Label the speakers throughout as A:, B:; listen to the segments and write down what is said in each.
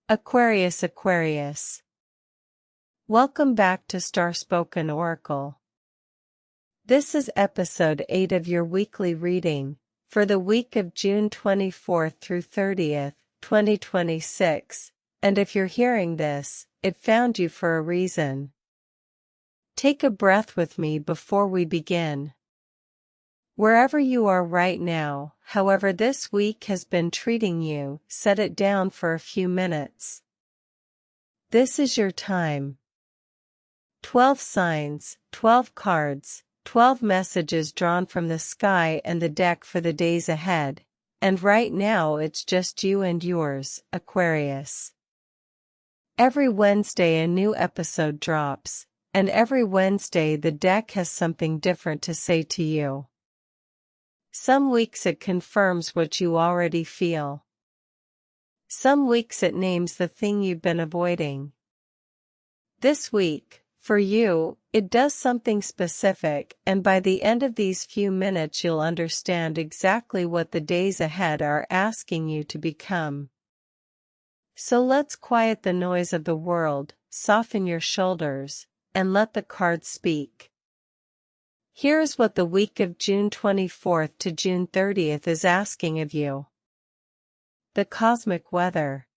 A: Aquarius, Aquarius. Welcome back to Starspoken Oracle. This is episode 8 of your weekly reading for the week of June 24th through 30th, 2026, and if you're hearing this, it found you for a reason. Take a breath with me before we begin. Wherever you are right now, however this week has been treating you, set it down for a few minutes. This is your time. 12 signs, 12 cards, 12 messages drawn from the sky and the deck for the days ahead, and right now it's just you and yours, Aquarius. Every Wednesday a new episode drops, and every Wednesday the deck has something different to say to you. Some weeks it confirms what you already feel. Some weeks it names the thing you've been avoiding. This week, for you, it does something specific, and by the end of these few minutes you'll understand exactly what the days ahead are asking you to become. So let's quiet the noise of the world, soften your shoulders, and let the cards speak. Here's what the week of June 24th to June 30th is asking of you. The cosmic weather.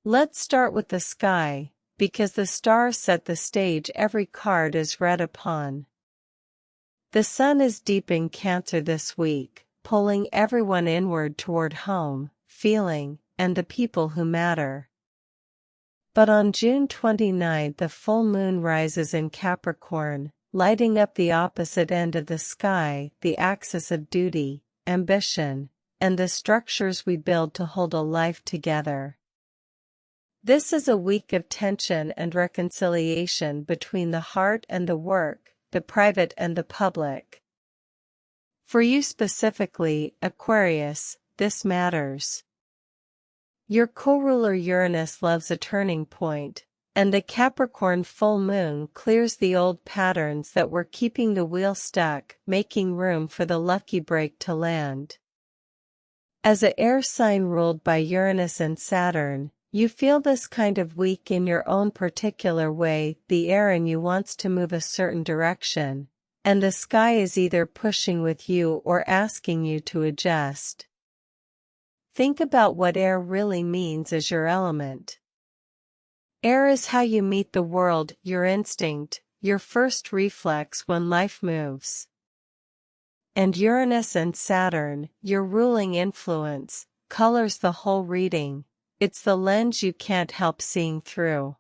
A: Let's start with the sky, because the stars set the stage every card is read upon. The sun is deep in Cancer this week, pulling everyone inward toward home, feeling, and the people who matter. But on June 29th the full moon rises in Capricorn, lighting up the opposite end of the sky, the axis of duty, ambition, and the structures we build to hold a life together. This is a week of tension and reconciliation between the heart and the work, the private and the public. For you specifically, Aquarius, this matters. Your co-ruler Uranus loves a turning point, and the Capricorn full moon clears the old patterns that were keeping the wheel stuck, making room for the lucky break to land. As an air sign ruled by Uranus and Saturn, you feel this kind of week in your own particular way. The air in you wants to move a certain direction, and the sky is either pushing with you or asking you to adjust. Think about what air really means as your element. Air is how you meet the world, your instinct, your first reflex when life moves. And Uranus and Saturn, your ruling influence, colors the whole reading. It's the lens you can't help seeing through.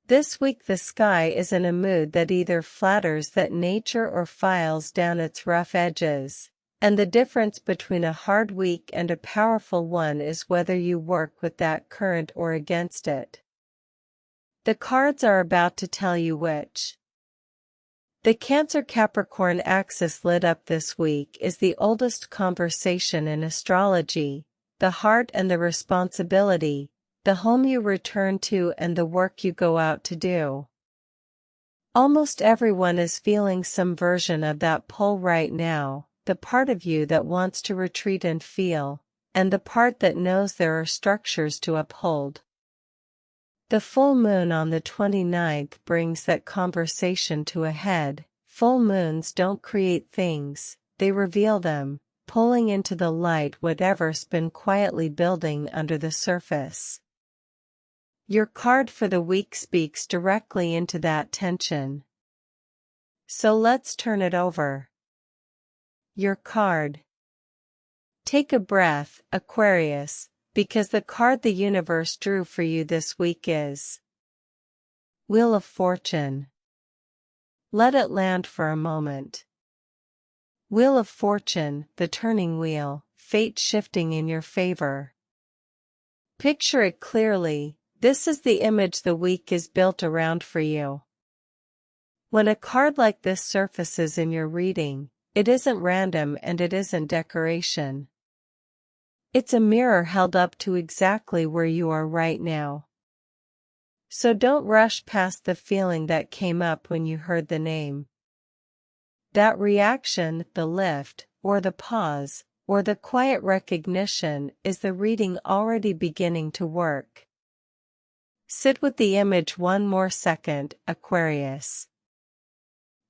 A: This week the sky is in a mood that either flatters that nature or files down its rough edges, and the difference between a hard week and a powerful one is whether you work with that current or against it. The cards are about to tell you which. The Cancer-Capricorn axis lit up this week is the oldest conversation in astrology, the heart and the responsibility, the home you return to and the work you go out to do. Almost everyone is feeling some version of that pull right now, the part of you that wants to retreat and feel, and the part that knows there are structures to uphold. The full moon on the 29th brings that conversation to a head. Full moons don't create things, they reveal them, pulling into the light whatever's been quietly building under the surface. Your card for the week speaks directly into that tension. So let's turn it over. Your card. Take a breath, Aquarius, because the card the universe drew for you this week is Wheel of Fortune. Let it land for a moment. Wheel of Fortune, the turning wheel, fate shifting in your favor. Picture it clearly, this is the image the week is built around for you. When a card like this surfaces in your reading, it isn't random and it isn't decoration. It's a mirror held up to exactly where you are right now. So don't rush past the feeling that came up when you heard the name. That reaction, the lift, or the pause, or the quiet recognition is the reading already beginning to work. Sit with the image one more second, Aquarius.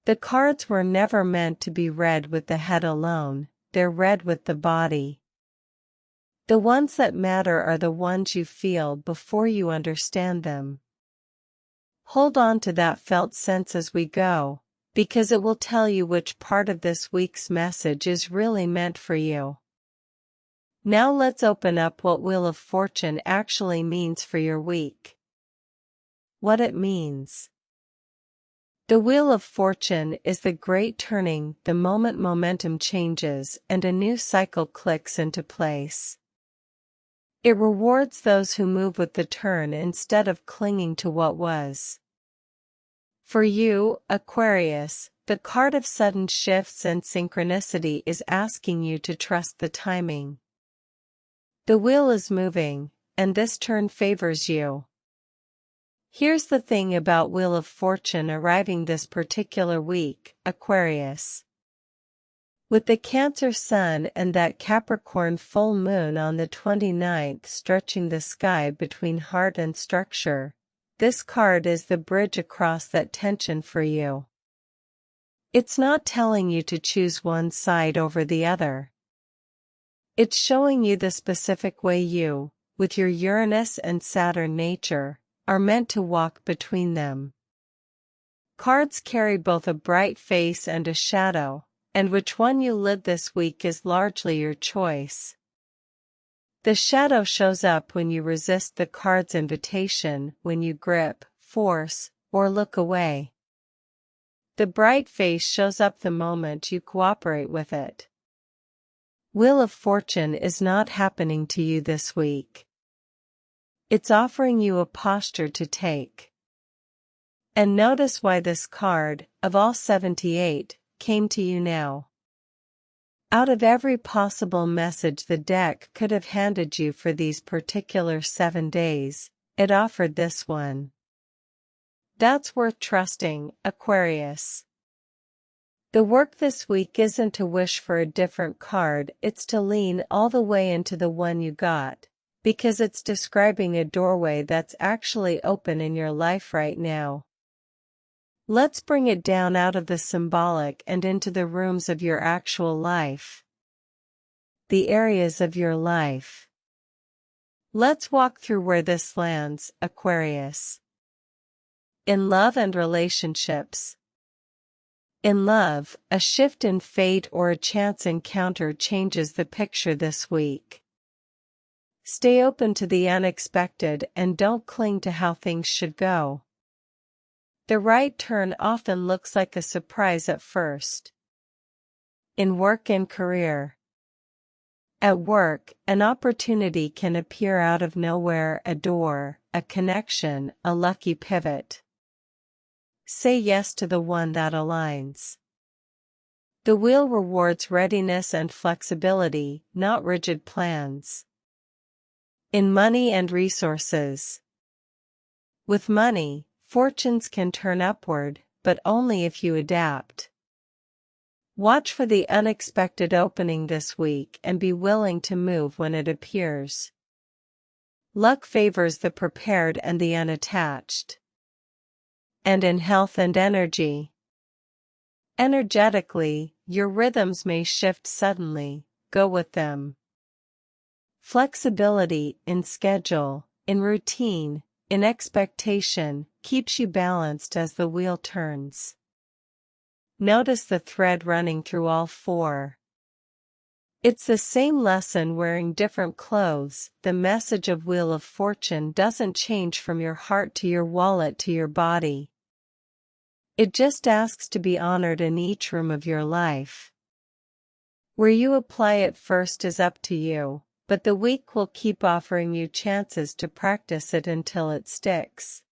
A: The cards were never meant to be read with the head alone, they're read with the body. The ones that matter are the ones you feel before you understand them. Hold on to that felt sense as we go, because it will tell you which part of this week's message is really meant for you. Now let's open up what Wheel of Fortune actually means for your week. What it means. The Wheel of Fortune is the great turning, the moment momentum changes and a new cycle clicks into place. It rewards those who move with the turn instead of clinging to what was. For you, Aquarius, the card of sudden shifts and synchronicity is asking you to trust the timing. The wheel is moving, and this turn favors you. Here's the thing about Wheel of Fortune arriving this particular week, Aquarius. With the Cancer Sun and that Capricorn Full Moon on the 29th stretching the sky between heart and structure, this card is the bridge across that tension for you. It's not telling you to choose one side over the other. It's showing you the specific way you, with your Uranus and Saturn nature, are meant to walk between them. Cards carry both a bright face and a shadow, and which one you live this week is largely your choice. The shadow shows up when you resist the card's invitation, when you grip, force, or look away. The bright face shows up the moment you cooperate with it. Wheel of Fortune is not happening to you this week. It's offering you a posture to take. And notice why this card, of all 78, came to you now. Out of every possible message the deck could have handed you for these particular 7 days, it offered this one. That's worth trusting, Aquarius. The work this week isn't to wish for a different card, it's to lean all the way into the one you got, because it's describing a doorway that's actually open in your life right now. Let's bring it down out of the symbolic and into the rooms of your actual life. The areas of your life. Let's walk through where this lands, Aquarius. In love and relationships. In love, a shift in fate or a chance encounter changes the picture this week. Stay open to the unexpected and don't cling to how things should go. The right turn often looks like a surprise at first. In work and career. At work, an opportunity can appear out of nowhere, a door, a connection, a lucky pivot. Say yes to the one that aligns. The wheel rewards readiness and flexibility, not rigid plans. In money and resources. With money, fortunes can turn upward, but only if you adapt. Watch for the unexpected opening this week and be willing to move when it appears. Luck favors the prepared and the unattached. And in health and energy. Energetically, your rhythms may shift suddenly, go with them. Flexibility in schedule, in routine, in expectation, keeps you balanced as the wheel turns. Notice the thread running through all 4. It's the same lesson wearing different clothes. The message of Wheel of Fortune doesn't change from your heart to your wallet to your body. It just asks to be honored in each room of your life. Where you apply it first is up to you, but the week will keep offering you chances to practice it until it sticks.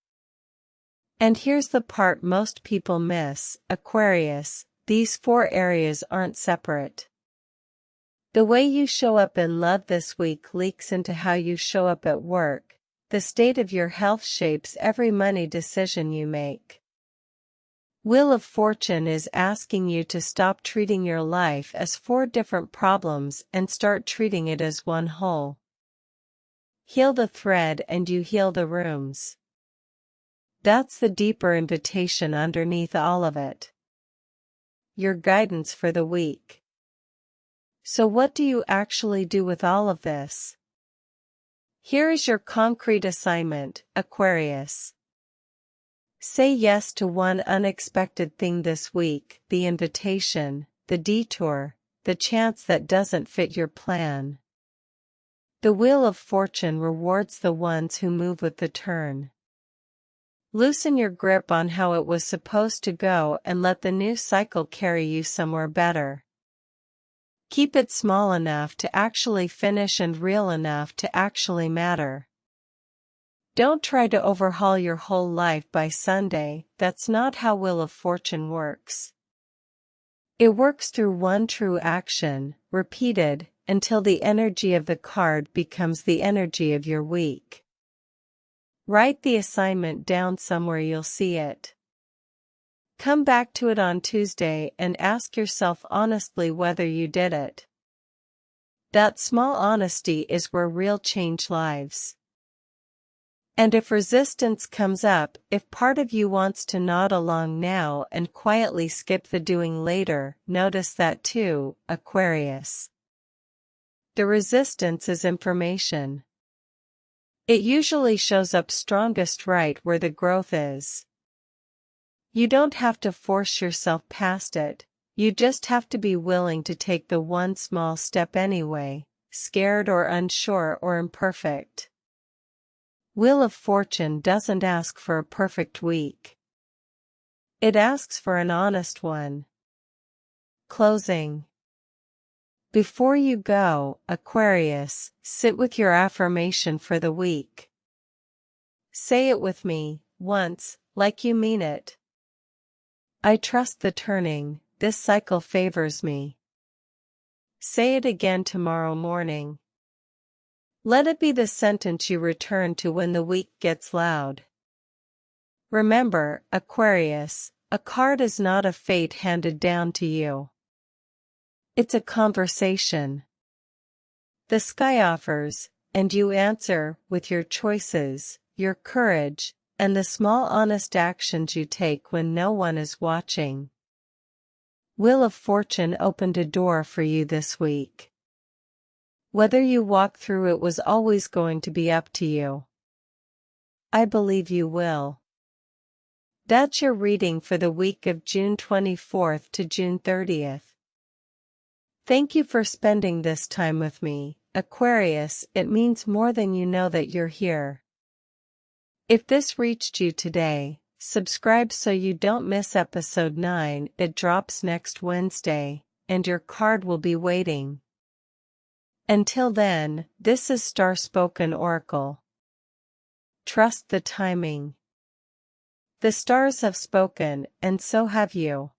A: And here's the part most people miss, Aquarius, these 4 areas aren't separate. The way you show up in love this week leaks into how you show up at work. The state of your health shapes every money decision you make. Wheel of Fortune is asking you to stop treating your life as four different problems and start treating it as one whole. Heal the thread and you heal the rooms. That's the deeper invitation underneath all of it. Your guidance for the week. So what do you actually do with all of this? Here is your concrete assignment, Aquarius. Say yes to one unexpected thing this week, the invitation, the detour, the chance that doesn't fit your plan. The Wheel of Fortune rewards the ones who move with the turn. Loosen your grip on how it was supposed to go and let the new cycle carry you somewhere better. Keep it small enough to actually finish and real enough to actually matter. Don't try to overhaul your whole life by Sunday, that's not how Wheel of Fortune works. It works through one true action, repeated, until the energy of the card becomes the energy of your week. Write the assignment down somewhere you'll see it. Come back to it on Tuesday and ask yourself honestly whether you did it. That small honesty is where real change lives. And if resistance comes up, if part of you wants to nod along now and quietly skip the doing later, notice that too, Aquarius. The resistance is information. It usually shows up strongest right where the growth is. You don't have to force yourself past it, you just have to be willing to take the one small step anyway, scared or unsure or imperfect. Wheel of Fortune doesn't ask for a perfect week. It asks for an honest one. Closing. Before you go, Aquarius, sit with your affirmation for the week. Say it with me, once, like you mean it. I trust the turning, this cycle favors me. Say it again tomorrow morning. Let it be the sentence you return to when the week gets loud. Remember, Aquarius, a card is not a fate handed down to you. It's a conversation. The sky offers, and you answer with your choices, your courage, and the small honest actions you take when no one is watching. Wheel of Fortune opened a door for you this week. Whether you walk through it was always going to be up to you. I believe you will. That's your reading for the week of June 24th to June 30th. Thank you for spending this time with me, Aquarius. It means more than you know that you're here. If this reached you today, subscribe so you don't miss episode 9. It drops next Wednesday, and your card will be waiting. Until then, this is Starspoken Oracle. Trust the timing. The stars have spoken, and so have you.